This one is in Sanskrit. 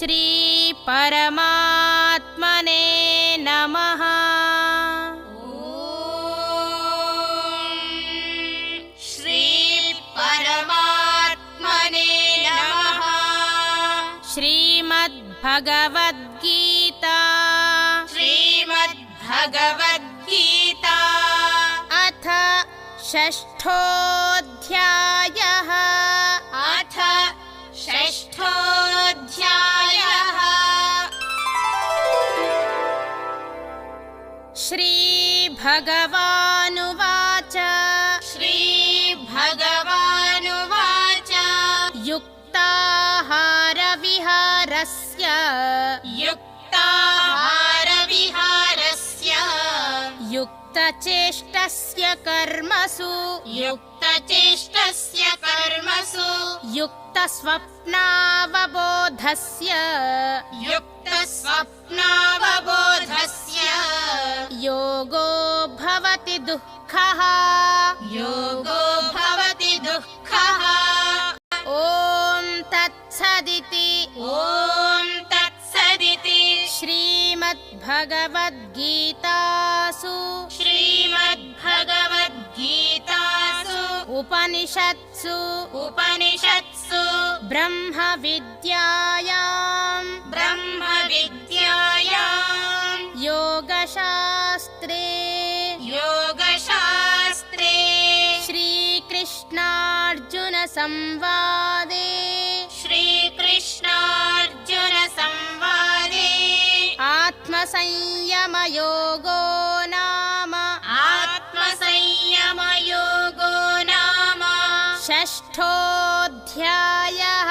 श्री परमात्मने नमः। श्री परमात्मने नमः। श्रीमद्भगवद्गीता श्रीमद्भगवद्गीता अथ षष्ठोऽध्यायः। अथ षष्ठोऽध्यायः। श्रीभगवानुवाच श्रीभगवानुवाच युक्ताहारविहारस्य युक्ताहारविहारस्य युक्तचेष्टस्य कर्मसु युक्तचेष्टस्य कर्मसु युक्तस्वप्नावबोधस्य युक्तस्वप्नावबोधस्य योगो भवति दुःखः। योगो भवति दुःखः। ॐ तत्सदिति ॐ तत्सदिति श्रीमद्भगवद्गीतासु श्रीमद्भगवद्गीतासु उपनिषत्सु ब्रह्मविद्यायां योगशास्त्रे श्रीकृष्णार्जुनसंवादे आत्मसंयमयोगो नाम षष्ठोऽध्यायः।